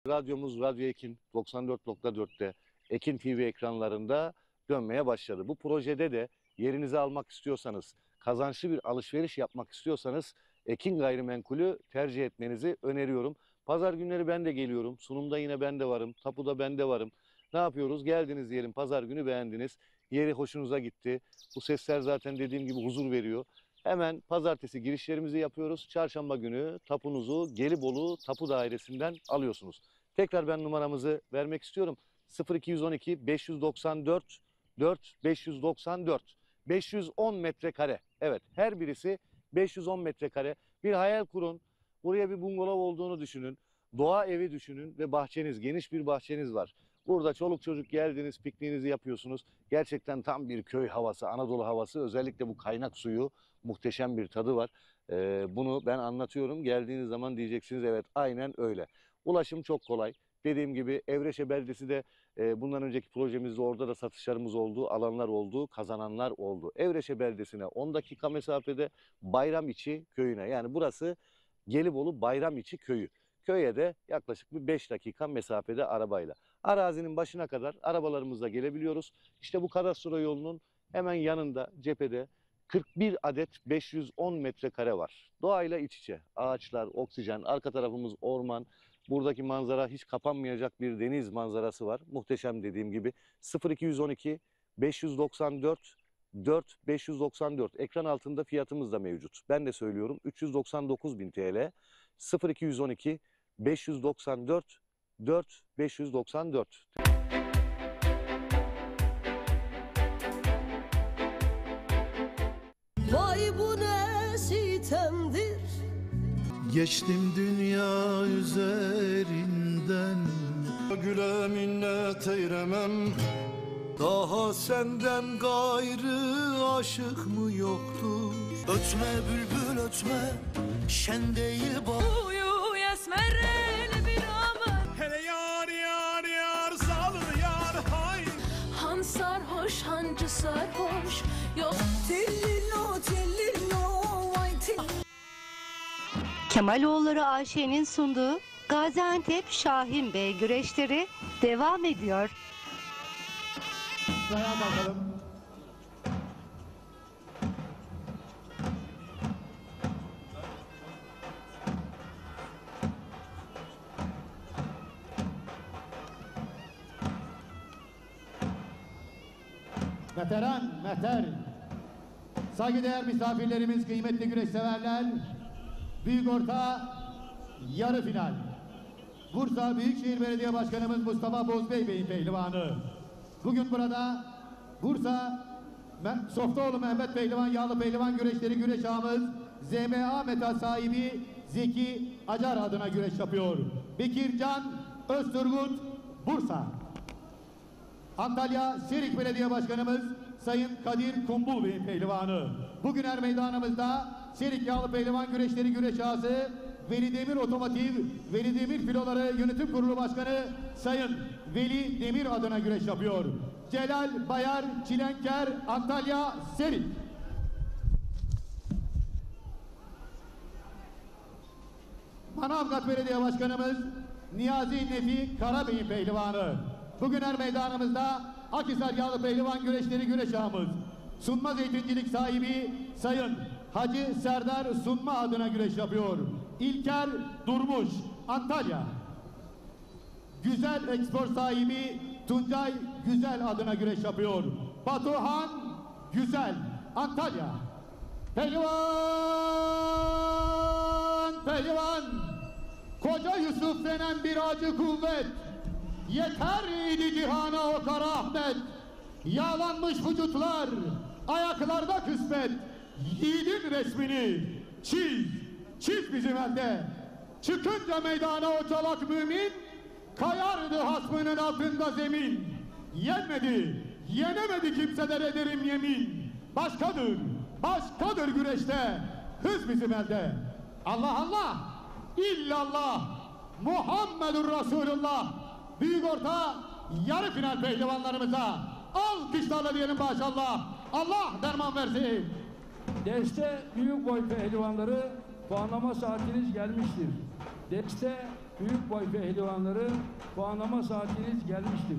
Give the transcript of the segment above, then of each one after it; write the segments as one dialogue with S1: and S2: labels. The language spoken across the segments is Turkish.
S1: Radyomuz Radyo Ekin 94.4'te Ekin TV ekranlarında dönmeye başladı. Bu projede de yerinizi almak istiyorsanız, kazançlı bir alışveriş yapmak istiyorsanız Ekin Gayrimenkul'ü tercih etmenizi öneriyorum. Pazar günleri ben de geliyorum. Sunumda yine ben de varım. Tapuda ben de varım. Ne yapıyoruz? Geldiniz diyelim. Pazar günü beğendiniz. Yeri hoşunuza gitti. Bu sesler zaten dediğim gibi huzur veriyor. Hemen pazartesi girişlerimizi yapıyoruz. Çarşamba günü tapunuzu Gelibolu Tapu Dairesi'nden alıyorsunuz. Tekrar ben numaramızı vermek istiyorum. 0212 594 4 594 510 metrekare. Evet, her birisi 510 metrekare. Bir hayal kurun. Buraya bir bungalov olduğunu düşünün. Doğa evi düşünün ve bahçeniz, geniş bir bahçeniz var. Burada çoluk çocuk geldiniz, pikniğinizi yapıyorsunuz. Gerçekten tam bir köy havası, Anadolu havası. Özellikle bu kaynak suyu muhteşem bir tadı var. Bunu ben anlatıyorum. Geldiğiniz zaman diyeceksiniz evet aynen öyle. Ulaşım çok kolay. Dediğim gibi Evreşe Beldesi de bundan önceki projemizde orada da satışlarımız oldu, alanlar oldu, kazananlar oldu. Evreşe Beldesi'ne 10 dakika mesafede Bayramiçi köyüne, yani burası Gelibolu Bayramiçi köyü. Köye de yaklaşık bir 5 dakika mesafede arabayla. Arazinin başına kadar arabalarımızla gelebiliyoruz. İşte bu kadastro yolunun hemen yanında cephede 41 adet 510 metrekare var. Doğayla iç içe. Ağaçlar, oksijen, arka tarafımız orman. Buradaki manzara hiç kapanmayacak bir deniz manzarası var. Muhteşem dediğim gibi. 0212 594 4 594. Ekran altında fiyatımız da mevcut. Ben de söylüyorum 399.000 TL. 0212 594 4 594.
S2: Vay bu ne sitemdir.
S3: Geçtim dünya üzerinden, güle minnet eyremem. Daha senden gayrı aşık mı yoktur? Ötme bülbül ötme, şen değil bak.
S2: Uyu esmereli bir aman.
S4: Hele yar yar yar sallı yar hay.
S2: Han sarhoş hancı sarhoş. Yok tellilo tellilo vay tellilo.
S5: Kemaloğulları AŞ'nin sunduğu Gaziantep Şahin Bey güreşleri devam ediyor.
S4: Ayağa bakalım. Veteran, Mehter. Saygıdeğer misafirlerimiz, kıymetli güreş severler. Büyük orta yarı final. Bursa Büyükşehir Belediye Başkanımız Mustafa Bozbey Bey'in pehlivanı. Bugün burada Bursa Softaoğlu Mehmet Pehlivan Yağlı Pehlivan güreşleri güreş ağımız ZMA meta sahibi Zeki Acar adına güreş yapıyor. Bekircan Özturgut Bursa. Antalya Serik Belediye Başkanımız Sayın Kadir Kumbul Bey'in pehlivanı. Bugün her meydanımızda Serik Yağlı Pehlivan güreşleri güreş ağası Veli Demir Otomotiv, Veli Demir Filoları Yönetim Kurulu Başkanı Sayın Veli Demir adına güreş yapıyor. Celal Bayar Çilenker Antalya Serik. Manavgat Belediye Başkanımız Niyazi Nefi Karabey'in pehlivanı. Bugün her meydanımızda Akhisar Yağlı Pehlivan güreşleri güreş ağımız Sunma Zeytincilik sahibi Sayın Hacı Serdar Sunma adına güreş yapıyor. İlker Durmuş Antalya. Güzel Ekspor sahibi Tuncay Güzel adına güreş yapıyor. Batuhan Güzel Antalya. Pehlivan, pehlivan. Koca Yusuf denen bir acı kuvvet. Yeter idi cihana o kara Ahmet. Yağlanmış vücutlar, ayaklarda kısmet. Yiğidin resmini çiz, çiz bizim elde. Çıkınca meydana o çolak mümin, kayardı hasmının altında zemin. Yenmedi, yenemedi kimseler ederim yemin. Başkadır, başkadır güreşte, hız bizim elde. Allah Allah, illallah, Muhammedur Resulullah. Büyük orta yarı final pehlivanlarımıza alkışlarla diyelim maşallah. Allah derman versin.
S6: Deste büyük boy pehlivanları puanlama saatiniz gelmiştir. Deste büyük boy pehlivanları, puanlama saatiniz gelmiştir.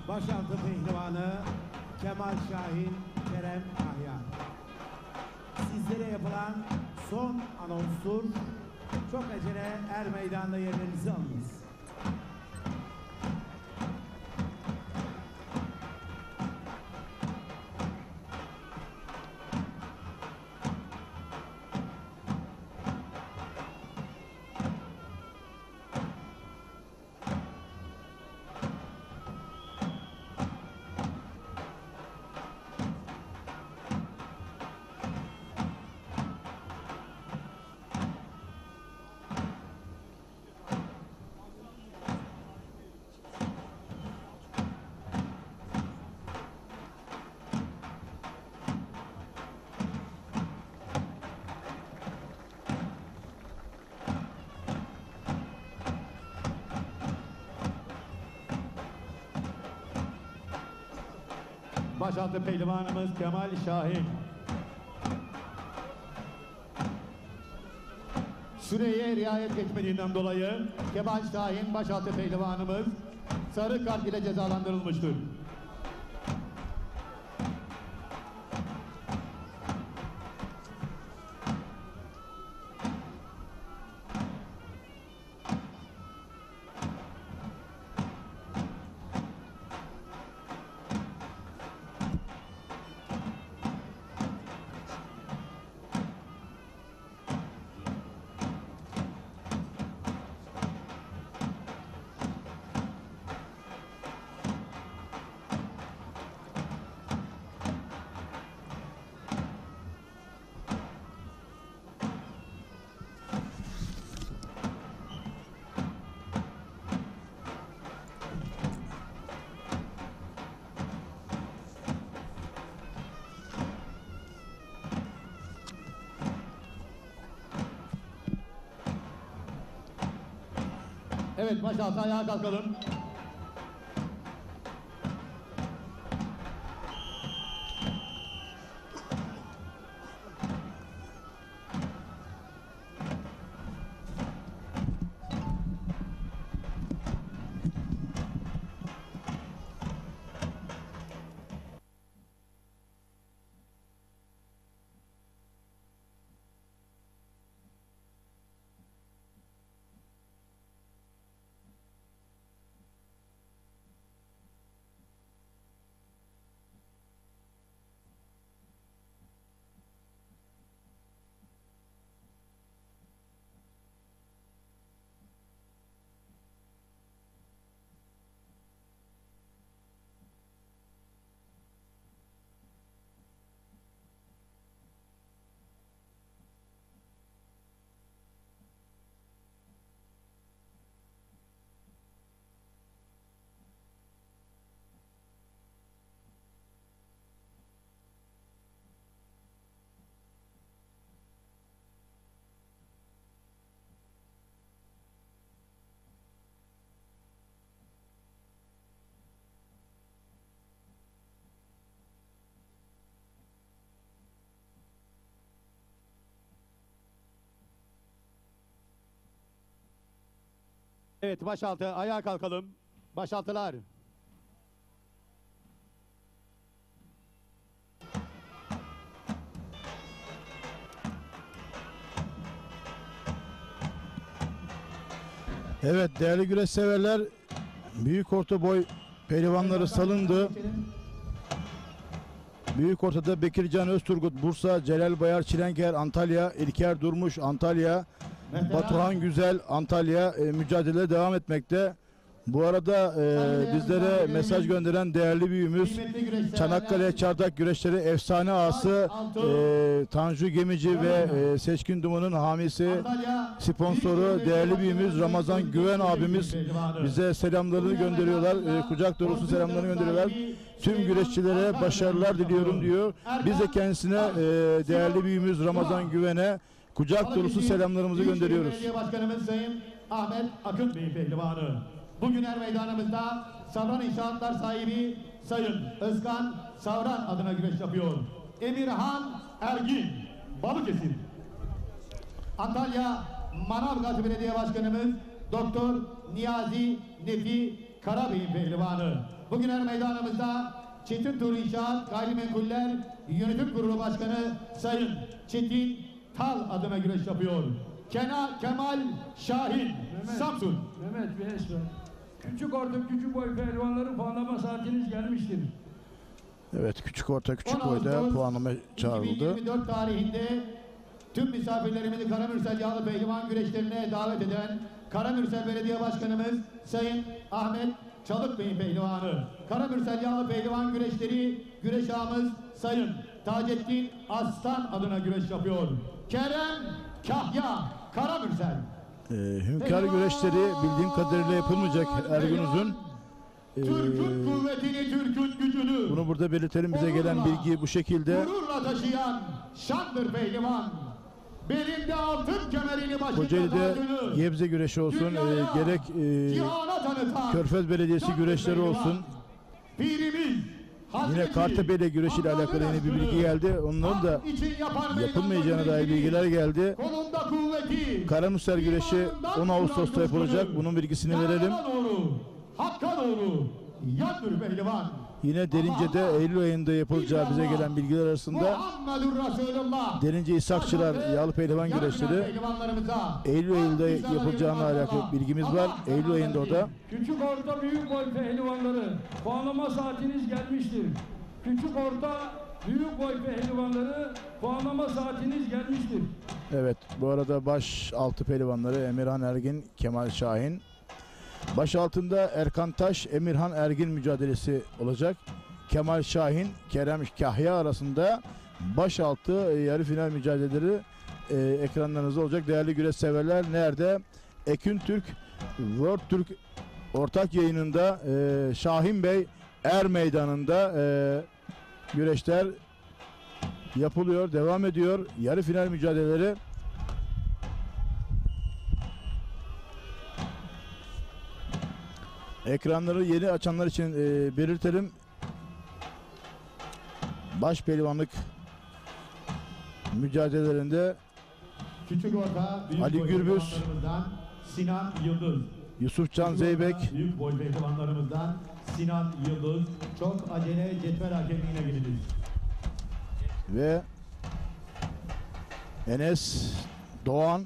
S7: Başaltı pehlivanı Kemal Şahin, Kerem Kahya. Sizlere yapılan son anonstur. Çok acele er meydanda yerlerinizi alınız.
S4: Başaltı pehlivanımız Kemal Şahin. Süreye riayet etmediğinden dolayı Kemal Şahin başaltı pehlivanımız sarı kart ile cezalandırılmıştır. Evet, başaltı ayağa kalkalım. Evet, başaltı ayağa kalkalım. Başaltılar.
S8: Evet değerli güreş severler, büyük orta boy pehlivanları salındı. Büyük ortada Bekircan Özturgut Bursa, Celal Bayar Çilenker Antalya, İlker Durmuş Antalya, Batuhan Güzel Antalya mücadele devam etmekte. Bu arada bizlere mesaj gönderen değerli büyüğümüz Çanakkale Çardak Güreşleri efsane ağası Tanju Gemici ve Seçkin Duman'ın hamisi, sponsoru değerli büyüğümüz Ramazan Güven abimiz bize selamlarını gönderiyorlar. Kucak dolusu selamlarını gönderiyorlar. Tüm güreşçilere başarılar diliyorum diyor. Biz de kendisine değerli büyüğümüz Ramazan Güven'e kucak dolusu selamlarımızı gönderiyoruz.
S4: Belediye Başkanımız Sayın Ahmet Akın Bey pehlivanı. Bugün her meydanımızda Savran İnşaatlar sahibi Sayın Özkan Savran adına güreş yapıyor. Emirhan Ergin, Balıkesir. Antalya Manavgat Belediye Başkanımız Doktor Niyazi Nefi Karabey'in pehlivanı. Bugün her meydanımızda Çetin Tur İnşaat Gayrimenkuller Yönetim Kurulu Başkanı Sayın Çetin Tal adına güreş yapıyor. Kemal Şahin, Samsun.
S6: Mehmet bir es ver. Küçük orta küçük boy pehlivanların puanlama saatiniz gelmiştir.
S8: Evet, küçük orta küçük
S4: 10
S8: boyda
S4: Ağustos
S8: puanlama çağrıldı.
S4: 2024 tarihinde tüm misafirlerimizi Karamürsel Yağlı Pehlivan güreşlerine davet eden Karamürsel Belediye Başkanımız Sayın Ahmet Çalık Bey'in pehlivanı. Karamürsel Yağlı Pehlivan güreşleri güreş ağamız Sayın Taceddin Aslan adına güreş yapıyor. Kerem Kahya Karamürsel.
S8: Hünkâr güreşleri bildiğim kadarıyla yapılmayacak Ergun Uzun.
S4: Türk'ün kuvvetini, Türk'ün gücünü
S8: Bunu burada belirtelim, bize gelen bilgi bu şekilde.
S4: gururla taşıyan şandır pehlivan. Belinde altın kemerini başında
S8: Kocaeli'de
S4: tacını
S8: Gebze güreşi olsun, gerek
S4: cihana tanıtan
S8: Körfez Belediyesi
S4: şandır
S8: güreşleri
S4: pehlivan.
S8: olsun.
S4: Pirimiz,
S8: Yine
S4: Hazreti
S8: Kartepe'yle güreşiyle alakalı yeni bir bilgi geldi. Onların da
S4: hak için yapan
S8: yapılmayacağına
S4: meydanda
S8: dair bilgiler geldi.
S4: kolunda kuvveti,
S8: Karamürsel güreşi 10 Ağustos'ta yapılacak. Bunun bilgisini verelim.
S4: yanına doğru, hakka doğru yandır pehlivan.
S8: Yine Derince'de Eylül ayında yapılacağı bize gelen bilgiler arasında
S4: Muhammedur Resulullah.
S8: Derince İshakçılar Yağlı Pehlivan güreşleri Eylül ayında yapılacağına alakalı bilgimiz var. Eylül ayında o da.
S6: Küçük orta büyük boy pehlivanları puanlama saatiniz gelmiştir. Küçük orta büyük boy pehlivanları puanlama saatiniz gelmiştir.
S8: Evet, bu arada baş altı pehlivanları Emirhan Ergin, Kemal Şahin. Baş altında Erkan Taş, Emirhan Ergin mücadelesi olacak. Kemal Şahin, Kerem Kahya arasında baş altı yarı final mücadeleleri ekranlarınızda olacak. Değerli güreş severler, nerede? Ekün Türk, World Türk ortak yayınında Şahin Bey Er Meydanı'nda güreşler yapılıyor, devam ediyor. Yarı final mücadeleleri. Ekranları yeni açanlar için belirtelim. Baş pehlivanlık mücadelelerinde
S4: Küçük orta büyük
S8: Ali
S4: boy
S8: Gürbüz,
S4: pehlivanlarımızdan Sinan Yıldız.
S8: Yusufcan
S4: Küçük orta
S8: Zeybek,
S4: büyük boy pehlivanlarımızdan Sinan Yıldız. Çok acele cetvel hakemliğine gidilir.
S8: ve Enes Doğan,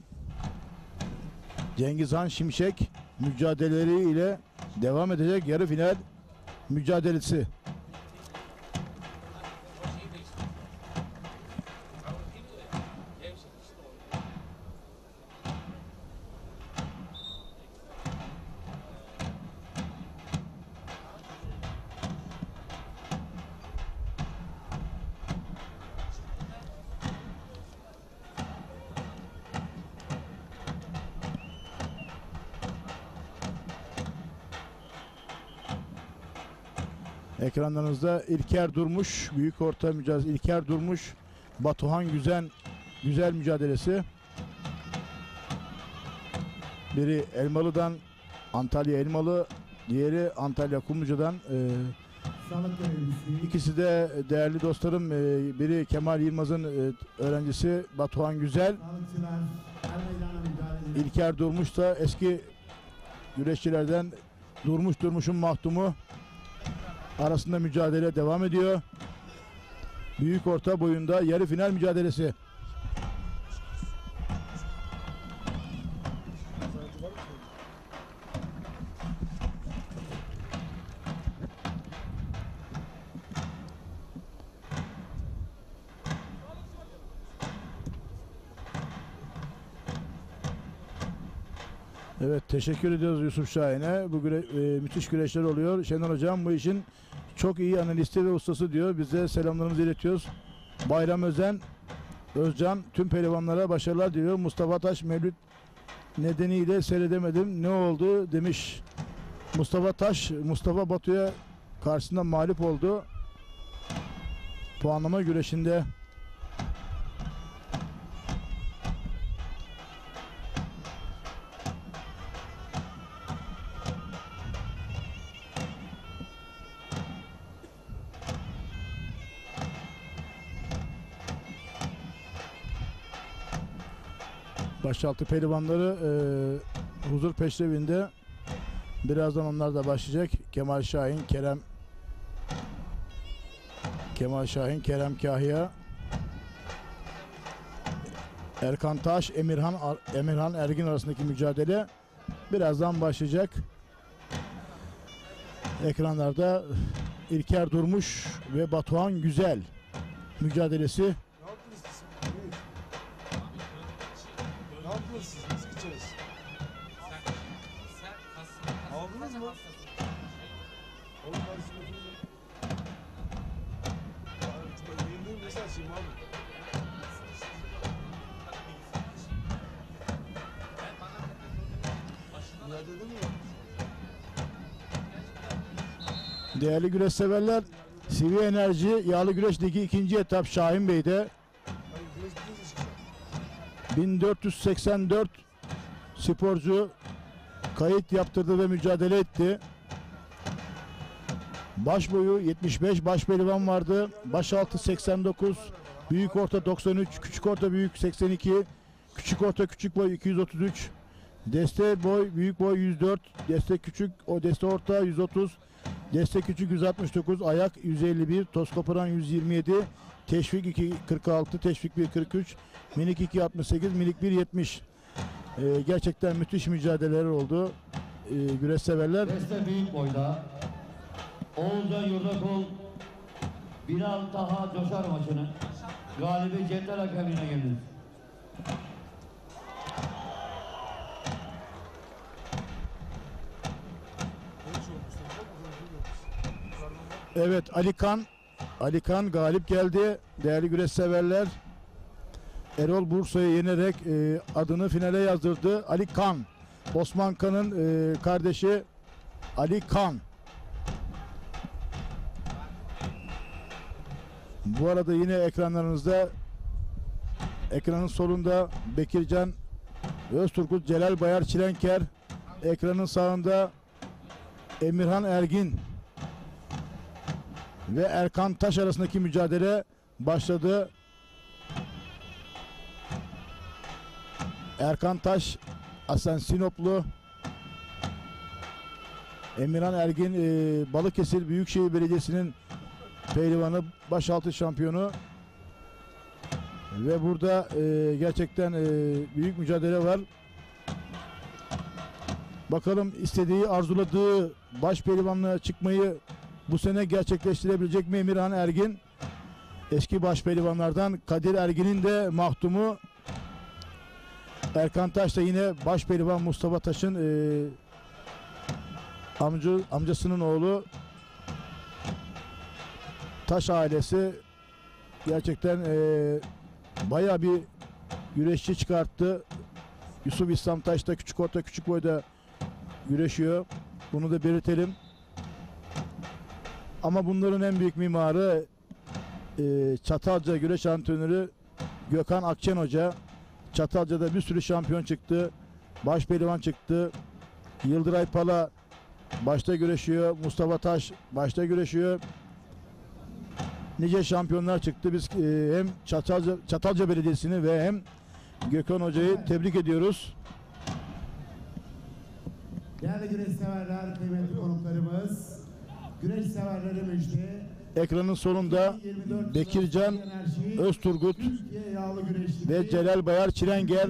S8: Cengizhan Şimşek mücadeleleriyle devam edecek yarı final mücadelesi. Ekranlarınızda İlker Durmuş, büyük orta mücadelesi İlker Durmuş, Batuhan güzel mücadelesi. Biri Elmalı'dan, Antalya Elmalı, diğeri Antalya Kumluca'dan.
S7: Sağlık görevlisi.
S8: İkisi de değerli dostlarım. Biri Kemal Yılmaz'ın öğrencisi Batuhan Güzel.
S7: Sağlıkçılar her meydana mücadele.
S8: İlker Durmuş da eski güreşçilerden. Durmuş'un mahtumu arasında mücadele devam ediyor. Büyük orta boyunda yarı final mücadelesi. Evet, teşekkür ediyoruz Yusuf Şahin'e. Bu müthiş güreşler oluyor. Şenol Hocam bu işin çok iyi analisti ve ustası diyor. Bize selamlarımızı iletiyoruz. Bayram Özcan tüm pehlivanlara başarılar diliyor. Mustafa Taş mevlüt nedeniyle seyredemedim. Ne oldu demiş. Mustafa Taş, Mustafa Batu'ya karşısında mağlup oldu. Puanlama güreşinde. Başaltı pehlivanları huzur peşrevinde. Birazdan onlar da başlayacak. Kemal Şahin, Kerem Kahya, Erkan Taş, Emirhan Ergin arasındaki mücadele birazdan başlayacak. Ekranlarda İlker Durmuş ve Batuhan Güzel mücadelesi. Değerli güreş severler, CV Enerji Yağlı Güreş Ligi 2. etap Şahin Bey'de 1484 sporcu kayıt yaptırdı ve mücadele etti. Baş boyu 75 baş pehlivan vardı. Baş altı 89, büyük orta 93, küçük orta büyük 82, küçük orta küçük boy 233, deste boy büyük boy 104, deste küçük o deste orta 130, deste küçük 169, ayak 151, toz koparan 127, teşvik 2 46, teşvik 1 43, minik 2 68, minik 1 70. Gerçekten müthiş mücadeleler oldu. Güreş severler.
S6: Deste büyük boyda Oğuzcan Yurdakul Bilal Taha Coşar maçının galibi Cendel hakemine gelir.
S8: Evet, Ali Kan galip geldi. Değerli güreş severler, Erol Bursa'yı yenerek adını finale yazdırdı. Ali Kan, Osman Kan'ın kardeşi Ali Kan. Bu arada yine ekranlarınızda, ekranın solunda Bekircan Özturgut, Celal Bayar Çilenker, ekranın sağında Emirhan Ergin ve Erkan Taş arasındaki mücadele başladı. Erkan Taş aslen Sinoplu, Emirhan Ergin Balıkesir Büyükşehir Belediyesi'nin pehlivanı, başaltı şampiyonu ve burada gerçekten büyük mücadele var. Bakalım istediği, arzuladığı baş pehlivanlığa çıkmayı bu sene gerçekleştirebilecek mi Emirhan Ergin? Eski baş pehlivanlardan Kadir Ergin'in de mahdumu. Erkan Taş da yine baş pehlivan Mustafa Taş'ın amcasının oğlu. Taş ailesi gerçekten bayağı bir güreşçi çıkarttı. Yusuf İslam Taş da küçük orta küçük boyda güreşiyor. Bunu da belirtelim. Ama bunların en büyük mimarı Çatalca güreş antrenörü Gökhan Akçen Hoca. Çatalca'da bir sürü şampiyon çıktı. Baş pehlivan çıktı. Yıldıray Pala başta güreşiyor. Mustafa Taş başta güreşiyor. Nice şampiyonlar çıktı. Biz hem Çatalca Belediyesi'ni ve hem Gökhan Hoca'yı tebrik ediyoruz.
S7: Değerli güreş severler, kıymetli konuklarımız, güreş severlere müjde.
S8: Ekranın sonunda Bekircan Özturgut ve Celal Bayar Çilenger.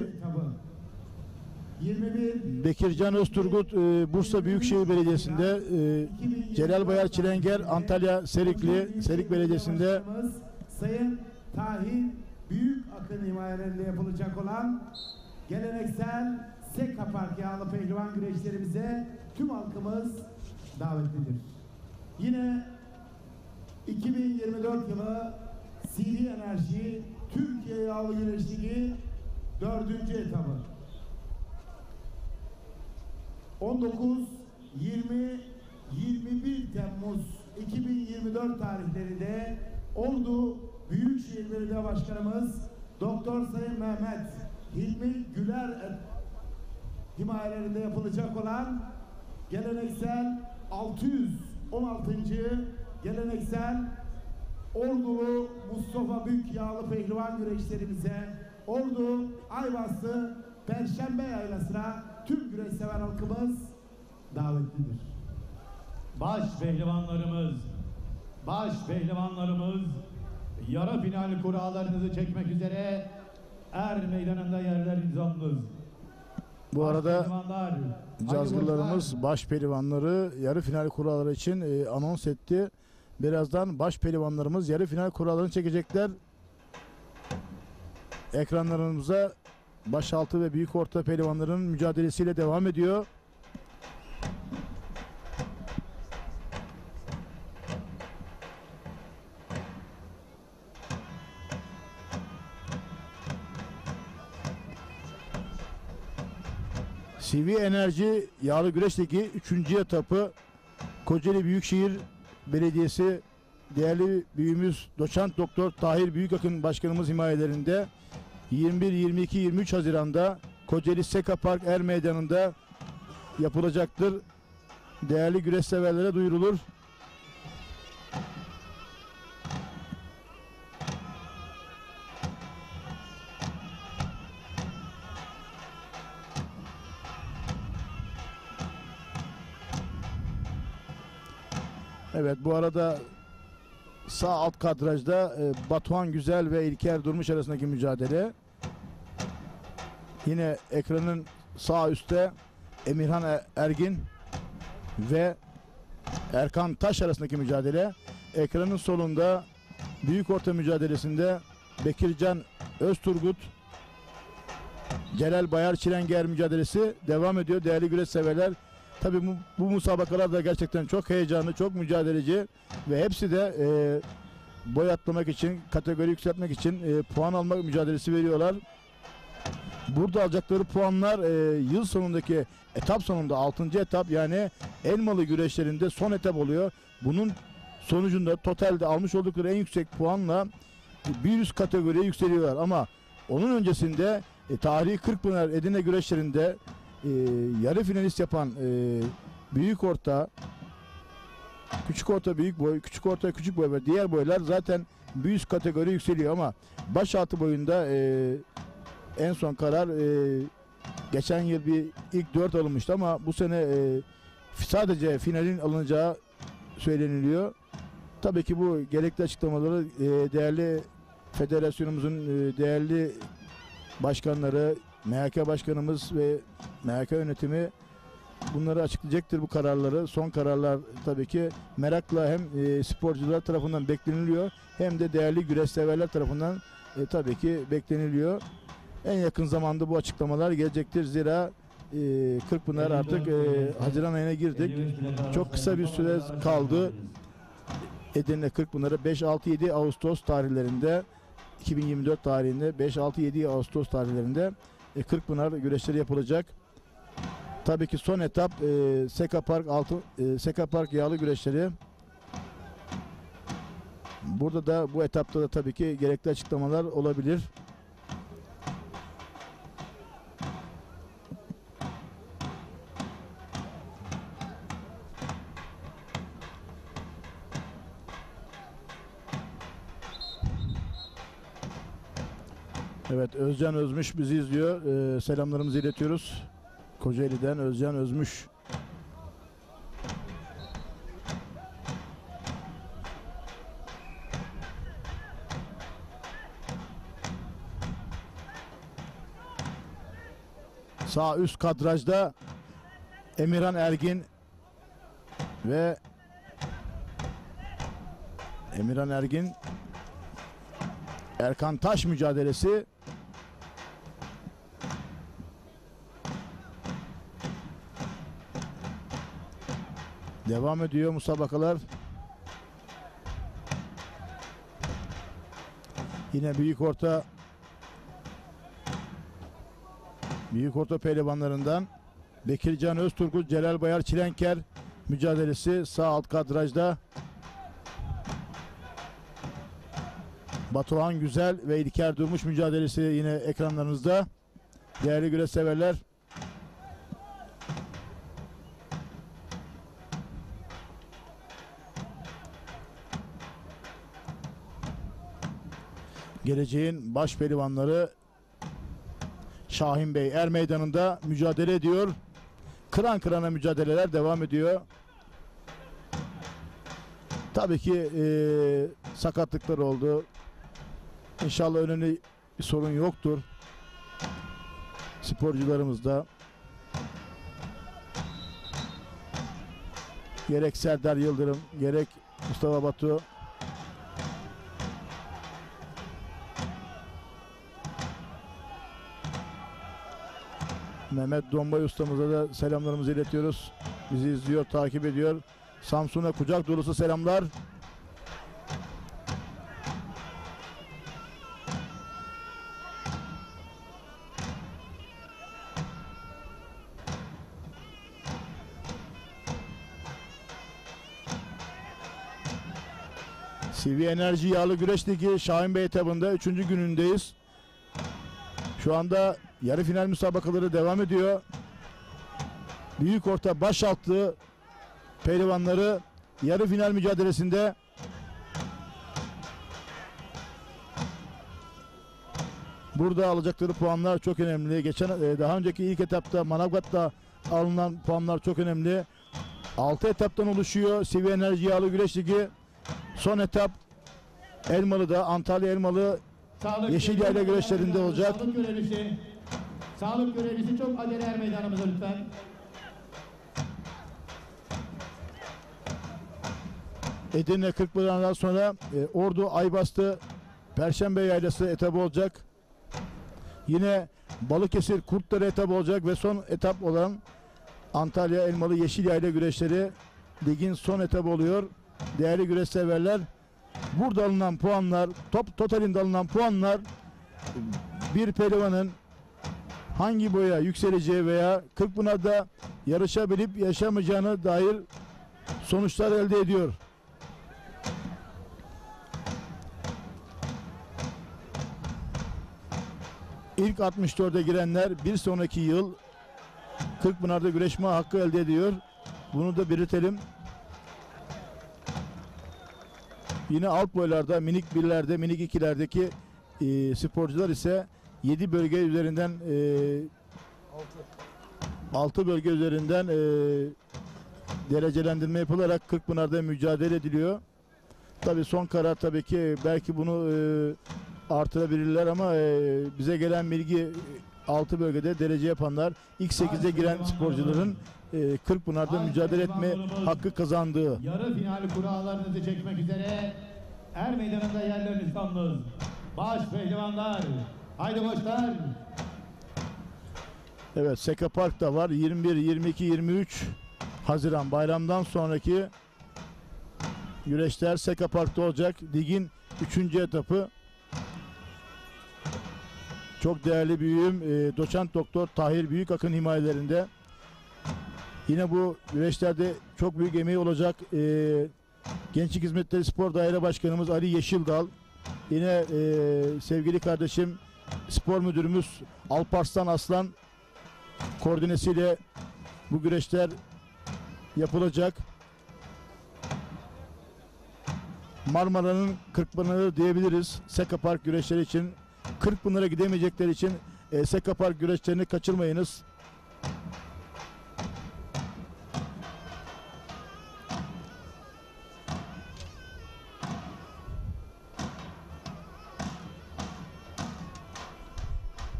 S7: 21
S8: Bekircan Özturgut Bursa Büyükşehir Belediyesi'nde, Celal Bayar Çilenger Antalya Serik Belediyesi'nde.
S7: Sayın Tahin Büyük Akın himayelerinde yapılacak olan geleneksel Sekka Park yağlı pehlivan güreşlerimize tüm halkımız davetlidir. Yine 2024 yılı CV Enerji Türkiye Yağlı Güreş Ligi 4. etabı 19, 20, 21 Temmuz 2024 tarihlerinde Ordu Büyükşehir Belediye Başkanımız Doktor Sayın Mehmet Hilmi Güler himayelerinde yapılacak olan geleneksel 616. geleneksel Ordulu Mustafa Bük yağlı pehlivan güreşlerimize Ordu Ayvaslı Perşembe Yaylası'na tüm güreş seven halkımız davetlidir.
S4: Baş pehlivanlarımız yarı final kurallarınızı çekmek üzere meydanında yerler nizamınız.
S8: Bu arada
S4: Pehlivanlar,
S8: cazgırlarımız baş pehlivanları yarı final kuralları için anons etti. Birazdan baş pehlivanlarımız yarı final kurallarını çekecekler. Ekranlarımıza başaltı ve büyük orta pehlivanların mücadelesiyle devam ediyor. CV Enerji Yağlı Güreş Ligi 3. etapı Kocaeli Büyükşehir Belediyesi değerli büyüğümüz Doçent Doktor Tahir Büyükakın Başkanımız himayelerinde 21, 22, 23 Haziran'da Kocaeli Seka Park Meydanı'nda yapılacaktır. Değerli güreş severlere duyurulur. Evet, bu arada sağ alt kadrajda Batuhan Güzel ve İlker Durmuş arasındaki mücadele. Yine ekranın sağ üstte Emirhan Ergin ve Erkan Taş arasındaki mücadele. Ekranın solunda büyük orta mücadelesinde Bekircan Özturgut Celal Bayar Çilenger mücadelesi devam ediyor değerli güreş severler. Tabii bu musabakalar da gerçekten çok heyecanlı, çok mücadeleci ve hepsi de boy atlamak için, kategori yükseltmek için puan almak mücadelesi veriyorlar. Burada alacakları puanlar yıl sonundaki etap sonunda 6. etap yani Elmalı güreşlerinde son etap oluyor. Bunun sonucunda totalde almış oldukları en yüksek puanla bir üst kategoriye yükseliyorlar ama onun öncesinde tarihi Kırkpınar Edirne güreşlerinde yarı finalist yapan büyük orta, küçük orta büyük boy, küçük orta küçük boy ve diğer boylar zaten bir üst kategori yükseliyor ama başaltı boyunda en son karar geçen yıl bir ilk 4 alınmıştı ama bu sene sadece finalin alınacağı söyleniliyor. Tabii ki bu gerekli açıklamaları değerli federasyonumuzun değerli başkanları, MHK başkanımız ve MHK yönetimi bunları açıklayacaktır, bu kararları. Son kararlar tabii ki merakla hem sporcular tarafından bekleniliyor hem de değerli güreş severler tarafından tabii ki bekleniliyor. En yakın zamanda bu açıklamalar gelecektir. Zira Kırkpınar artık Haziran ayına girdik. Çok kısa bir süre kaldı. Edirne Kırkpınar'a 5-6-7 Ağustos tarihlerinde 2024 tarihinde 5-6-7 Ağustos tarihlerinde Kırkpınar güreşleri yapılacak. Tabii ki son etap Seka Park yağlı güreşleri. Burada da bu etapta da tabii ki gerekli açıklamalar olabilir. Evet, Özcan Özmüş bizi izliyor. Selamlarımızı iletiyoruz. Kocaeli'den Özcan Özmüş. Sağ üst kadrajda Emirhan Ergin ve Erkan Taş mücadelesi. Devam ediyor musabakalar. Yine büyük orta pehlivanlarından Bekircan Özturgut, Celal Bayar Çilenker mücadelesi sağ alt kadrajda. Batuhan Güzel ve İlker Durmuş mücadelesi yine ekranlarınızda. Değerli güreş severler. Geleceğin baş pehlivanları Şahin Bey er meydanında mücadele ediyor. Kıran kırana mücadeleler devam ediyor. Tabii ki sakatlıklar oldu. İnşallah önemli bir sorun yoktur sporcularımızda. Gerek Serdar Yıldırım, gerek Mustafa Batu. Mehmet Dombay ustamıza da selamlarımızı iletiyoruz. Bizi izliyor, takip ediyor. Samsun'a kucak dolusu selamlar. CV Enerji Yağlı Güreş Ligi Şahin Bey etabında 3. günündeyiz. Şu anda yarı final müsabakaları devam ediyor. Büyük orta başaltı pehlivanları yarı final mücadelesinde. Burada alacakları puanlar çok önemli. Daha önceki ilk etapta Manavgat'ta alınan puanlar çok önemli. 6 etaptan oluşuyor CV Enerji Yağlı Güreş Ligi. Son etap Elmalı'da, Antalya Elmalı Yeşilyayla güreşlerinde olacak.
S4: Sağlık görevlisi çok acele er meydanımıza lütfen.
S8: Edirne Kırkpınar'dan sonra Ordu Aybastı Perşembe Yaylası etabı olacak. Yine Balıkesir Kurtdere etabı olacak ve son etap olan Antalya Elmalı Yeşilyayla güreşleri ligin son etabı oluyor. Değerli güreş severler, burada alınan puanlar, totalinde alınan puanlar bir pehlivanın hangi boya yükseleceği veya Kırkpınar'da yarışabilip yaşamayacağına dair sonuçlar elde ediyor. İlk 64'e girenler bir sonraki yıl Kırkpınar'da güreşme hakkı elde ediyor. Bunu da belirtelim. Yine alt boylarda, minik birlerde, minik ikilerdeki sporcular ise 7 bölge üzerinden 6 bölge üzerinden derecelendirme yapılarak Kırkpınar'da mücadele ediliyor. Tabii son karar tabii ki belki bunu artırabilirler ama bize gelen bilgi 6 bölgede derece yapanlar ilk 8'e giren sporcuların Kırkpınar'da mücadele etme hakkı kazandığı.
S4: Yarı final kurallarınızı çekmek üzere er meydanında yerleriniz tamlı. Baş pehlivanlar. Haydi koçlar.
S8: Evet, Seka Park'ta var. 21, 22, 23 Haziran bayramdan sonraki güreşler Seka Park'ta olacak. Ligin 3. etapı. Çok değerli büyüğüm Doçent Doktor Tahir Büyükakın himayelerinde. Yine bu güreşlerde çok büyük emeği olacak Gençlik Hizmetleri Spor Daire Başkanımız Ali Yeşildal. Yine sevgili kardeşim spor müdürümüz Alparslan Aslan koordinesiyle bu güreşler yapılacak. Marmara'nın Kırkpınar'ı diyebiliriz Seka Park güreşleri için. Kırkpınar'a gidemeyecekler için Seka Park güreşlerini kaçırmayınız.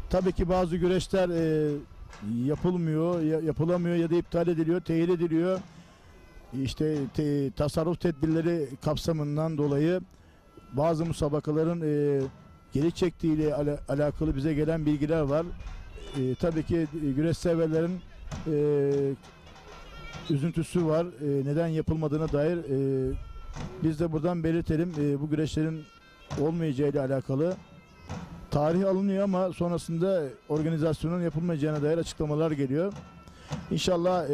S8: Tabii ki bazı güreşler yapılamıyor ya da iptal ediliyor, tehir ediliyor. İşte tasarruf tedbirleri kapsamından dolayı bazı müsabakaların geri çektiğiyle alakalı bize gelen bilgiler var. Tabii ki güreş severlerin üzüntüsü var. Neden yapılmadığına dair biz de buradan belirtelim. Bu güreşlerin olmayacağıyla alakalı tarih alınıyor ama sonrasında organizasyonun yapılmayacağına dair açıklamalar geliyor. İnşallah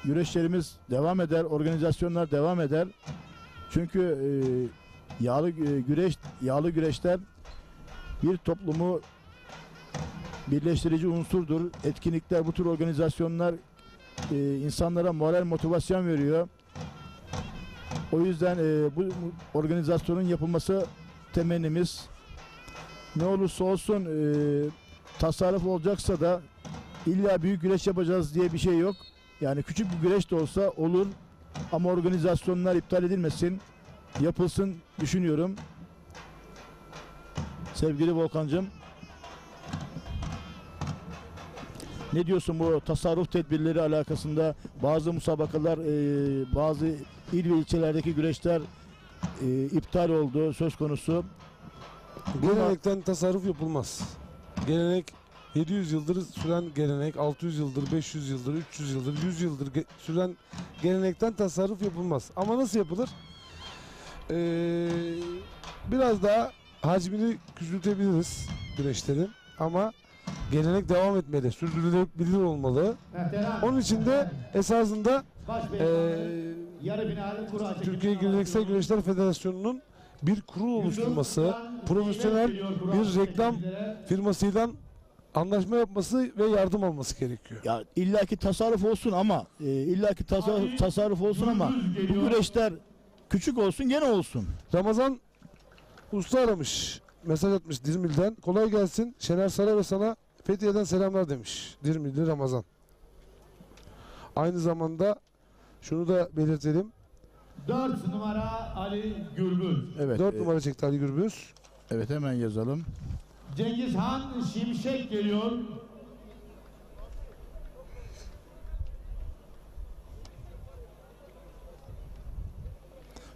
S8: güreşlerimiz devam eder, organizasyonlar devam eder. Çünkü yağlı güreşler bir toplumu birleştirici unsurdur. Etkinlikler, bu tür organizasyonlar insanlara moral, motivasyon veriyor. O yüzden bu organizasyonun yapılması temennimiz. Ne olursa olsun tasarruf olacaksa da illa büyük güreş yapacağız diye bir şey yok. Yani küçük bir güreş de olsa olur ama organizasyonlar iptal edilmesin, yapılsın düşünüyorum. Sevgili Volkancığım, ne diyorsun bu tasarruf tedbirleri alakasında? Bazı musabakalar, bazı il ve ilçelerdeki güreşler iptal oldu söz konusu.
S9: Gelenekten tasarruf yapılmaz. Gelenek 700 yıldır süren gelenek, 600 yıldır, 500 yıldır, 300 yıldır, 100 yıldır süren gelenekten tasarruf yapılmaz. Ama nasıl yapılır? Biraz daha hacmini küçültebiliriz güreşlerin ama gelenek devam etmeli, sürdürülebilir olmalı. Onun için de esasında Türkiye Geleneksel Güreşler Federasyonu'nun bir kurul oluşturması, profesyonel bir reklam firmasıyla anlaşma yapması ve yardım alması gerekiyor.
S8: Ya illaki tasarruf olsun ama tasarruf olsun ama bu güreşler küçük olsun gene olsun.
S9: Ramazan Usta aramış, mesaj atmış Dirmil'den. Kolay gelsin. Şener Sara ve sana Fethiye'den selamlar demiş. Dirmil'li Ramazan. Aynı zamanda şunu da belirtelim.
S4: 4 numara Ali Gürbüz.
S8: Evet.
S9: 4 numara çekti Ali Gürbüz.
S8: Evet, hemen yazalım.
S4: Cengizhan Şimşek geliyor.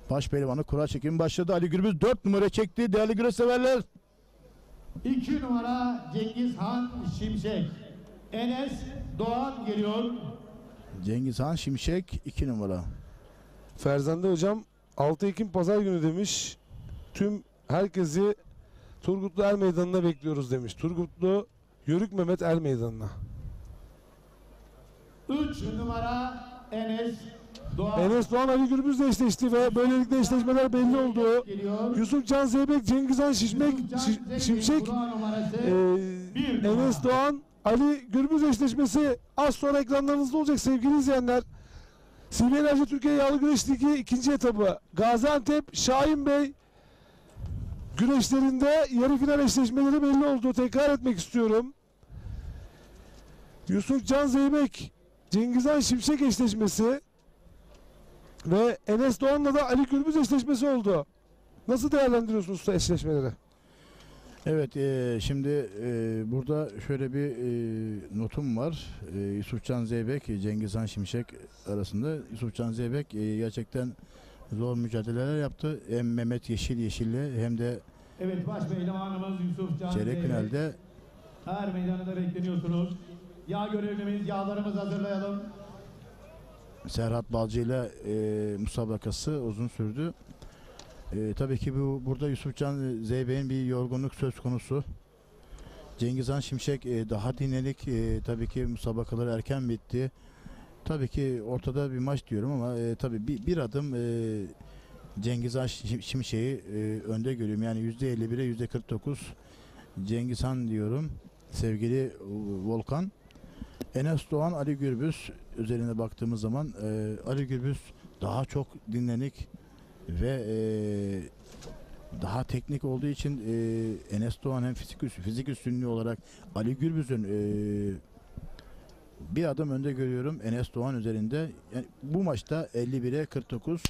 S8: Baş pehlivanı kura çekimi başladı. Ali Gürbüz 4 numara çekti. Değerli güreş severler.
S4: 2 numara Cengizhan Şimşek. Enes Doğan geliyor.
S8: Cengizhan Şimşek 2 numara.
S9: Ferzande hocam 6 Ekim Pazar günü demiş. Tüm herkesi Turgutlu Er Meydanı'na bekliyoruz demiş. Turgutlu Yörük Mehmet Er Meydanı'na.
S4: 3 numara Enes Doğan.
S9: Enes Doğan Ali Gürbüz'le eşleşti ve böylelikle eşleşmeler belli oldu.
S4: Geliyor.
S9: Can Zeybek, Cengizhan Şimşek, Enes Doğan, Ali Gürbüz eşleşmesi az sonra ekranlarınızda olacak sevgili izleyenler. CV Enerji Türkiye Yağlı Güreş Ligi 2. etabı Gaziantep Şahin Bey güreşlerinde yarı final eşleşmeleri belli oldu. Tekrar etmek istiyorum. Can Zeybek, Cengizhan Şimşek eşleşmesi ve Enes Doğan'la da Ali Gürbüz eşleşmesi oldu. Nasıl değerlendiriyorsunuz eşleşmeleri?
S8: Evet, şimdi burada şöyle bir notum var. Yusufcan Zeybek, Cengizhan Şimşek arasında. Yusufcan Zeybek gerçekten zor mücadeleler yaptı. Hem Mehmet Yeşil'le hem de
S4: Evet, baş pehlivanımız Yusufcan
S8: çeyrek
S4: Zeybek.
S8: finalde
S4: Er meydanında bekleniyorsunuz. Yağ görevlimiz, yağlarımızı hazırlayalım.
S8: Serhat Balcı ile musabakası uzun sürdü. Tabii ki burada Yusufcan Zeybek'in bir yorgunluk söz konusu. Cengizhan Şimşek daha dinlenik. Tabii ki musabakaları erken bitti. Tabii ki ortada bir maç diyorum ama tabii bir adım Cengizhan Şimşek'i önde görüyorum. Yani %51'e %49 Cengizhan diyorum. Sevgili Volkan. Enes Doğan, Ali Gürbüz üzerine baktığımız zaman Ali Gürbüz daha çok dinlenik ve daha teknik olduğu için Enes Doğan hem fizik üstünlüğü olarak Ali Gürbüz'ün bir adım önde görüyorum Enes Doğan üzerinde. Yani bu maçta 51'e 49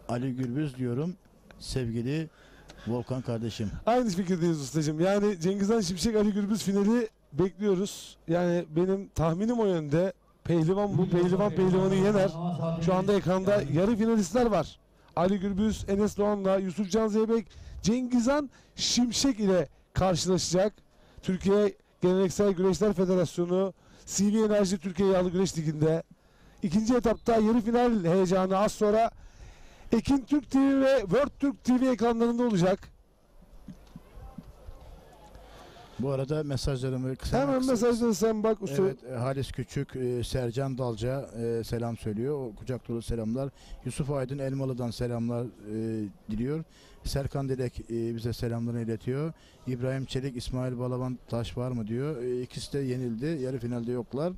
S8: Ali Gürbüz diyorum sevgili Volkan kardeşim.
S9: Aynı fikirdeyiz ustacığım. Yani Cengizhan Şimşek Ali Gürbüz finali bekliyoruz. Yani benim tahminim o yönde. Pehlivan bu. Pehlivanı yener. Şu anda ekranda yarı finalistler var. Ali Gürbüz, Enes Doğan'la Yusufcan Zeybek, Cengizhan Şimşek ile karşılaşacak. Türkiye Geleneksel Güreşler Federasyonu CV Enerji Türkiye Yağlı Güreş Ligi'nde. İkinci etapta yarı final heyecanı az sonra Ekin Türk TV ve World Türk TV ekranlarında olacak.
S8: Bu arada mesajlarımı
S9: Hemen mesajları sen bak.
S8: Evet, Halis Küçük, Sercan Dalca selam söylüyor. O kucak dolu selamlar. Yusuf Aydın Elmalı'dan selamlar diliyor. Serkan Dilek bize selamlarını iletiyor. İbrahim Çelik, İsmail Balaban Taş var mı diyor. İkisi de yenildi. Yarı finalde yoklar.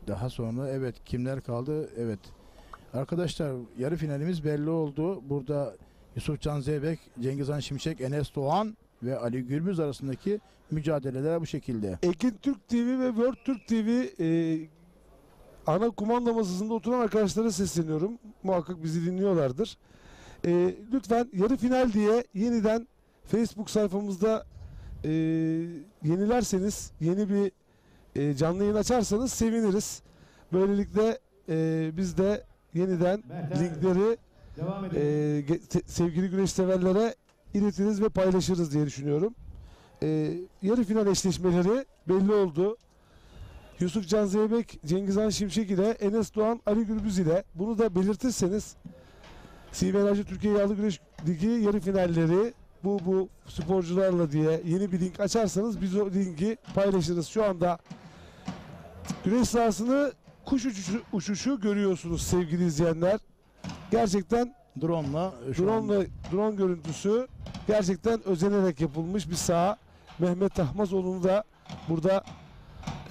S8: Daha sonra evet kimler kaldı? Evet. Arkadaşlar yarı finalimiz belli oldu. Burada Yusufcan Zeybek, Cengizhan Şimşek, Enes Doğan ve Ali Gürbüz arasındaki mücadeleler bu şekilde.
S9: Ekin Türk TV ve World Türk TV ana kumanda masasında oturan arkadaşlara sesleniyorum. Muhakkak bizi dinliyorlardır. Lütfen yarı final diye yeniden Facebook sayfamızda yenilerseniz, yeni bir canlı yayın açarsanız seviniriz. Böylelikle biz de yeniden linkleri sevgili güreş severlere iletiriz ve paylaşırız diye düşünüyorum. Yarı final eşleşmeleri belli oldu. Yusuf Can Zeybek, Cengizhan Şimşek ile Enes Doğan, Ali Gürbüz ile, bunu da belirtirseniz CV Enerji Türkiye Yağlı Güreş Ligi yarı finalleri bu sporcularla diye yeni bir link açarsanız biz o linki paylaşırız. Şu anda güreş sahasını kuş uçuşu görüyorsunuz sevgili izleyenler. Gerçekten drone görüntüsü gerçekten özenerek yapılmış bir saha. Mehmet Tahmazoğlu'nu da burada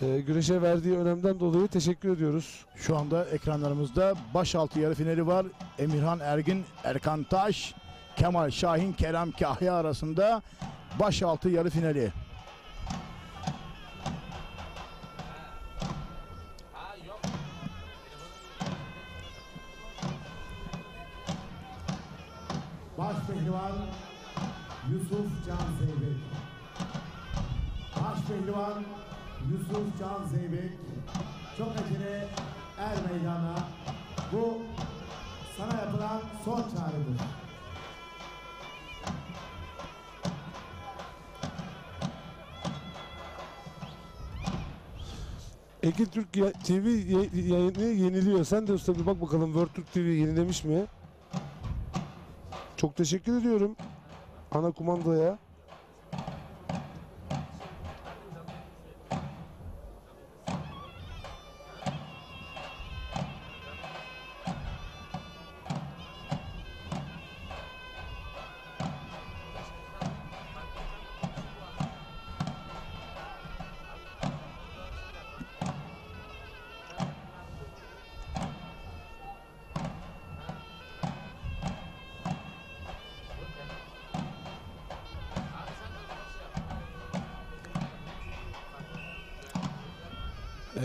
S9: güreşe verdiği önemden dolayı teşekkür ediyoruz.
S8: Şu anda ekranlarımızda başaltı yarı finali var. Emirhan Ergin, Erkan Taş, Kemal Şahin, Kerem Kahya arasında başaltı yarı finali.
S7: Baş pehlivan Yusuf Can Zeybek. Baş pehlivan Yusuf Can Zeybek. Çok acele meydana. Bu sana yapılan son çağrıdır.
S9: Ekin Türk TV yayını yeniliyor. Sen de usta bir bak bakalım World Türk TV yenilemiş mi? Çok teşekkür ediyorum ana kumandaya.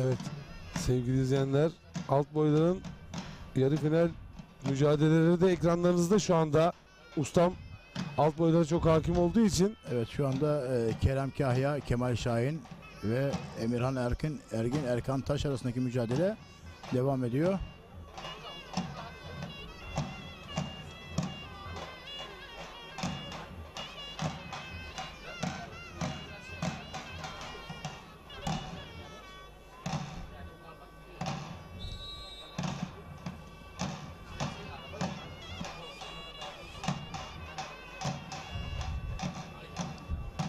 S9: Evet sevgili izleyenler, alt boyların yarı final mücadeleleri de ekranlarınızda şu anda. Ustam alt boylara çok hakim olduğu için.
S8: Evet şu anda Kerem Kahya, Kemal Şahin ve Emirhan Ergin, Erkan Taş arasındaki mücadele devam ediyor.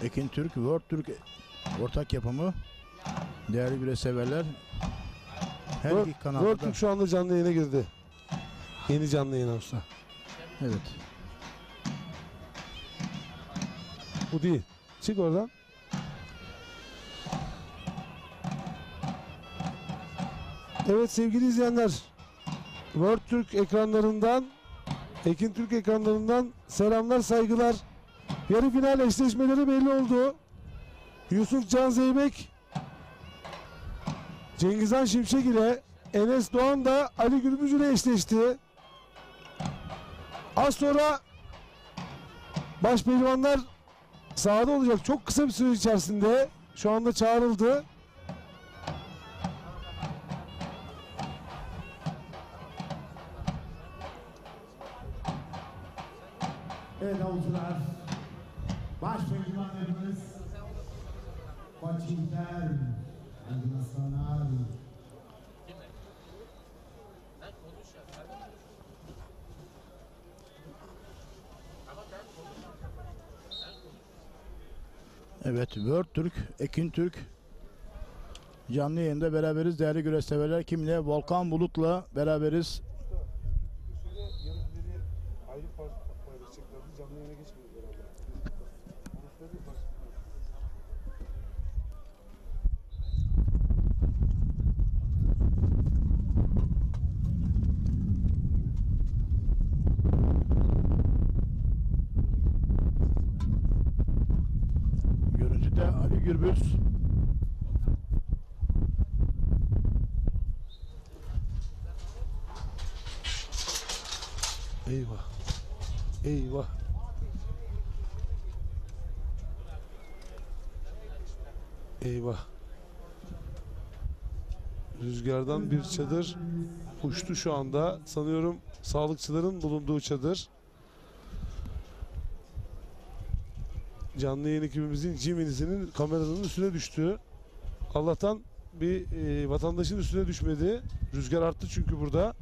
S8: Ekin Türk, World Türk ortak yapımı. Değerli güreş severler. Her iki kanalda.
S9: World Türk şu anda canlı yayına girdi. Yeni canlı yayına usta.
S8: Evet.
S9: Bu değil. Çık oradan. Evet sevgili izleyenler, World Türk ekranlarından, Ekin Türk ekranlarından selamlar, saygılar. Yarı final eşleşmeleri belli oldu. Yusuf Can Zeybek, Cengizhan Şimşek ile Enes Doğan da Ali Gürbüz ile eşleşti. Az sonra başpehlivanlar sahada olacak çok kısa bir süre içerisinde. Şu anda çağrıldı.
S7: Evet avucular. Baş pehlivanlarımız Koçinter, Adın Aslanlar.
S8: Evet, World Türk, Ekin Türk canlı yayında beraberiz değerli güreş severler. Kimle? Volkan Bulut'la beraberiz. gürbüz.
S9: Eyvah. Eyvah. Eyvah. Rüzgardan bir çadır uçtu şu anda. Sanıyorum sağlıkçıların bulunduğu çadır. Canlı yayın ekibimizin G-Mini'sinin kamerasının üstüne düştü. Allah'tan bir vatandaşın üstüne düşmedi. Rüzgar arttı çünkü burada.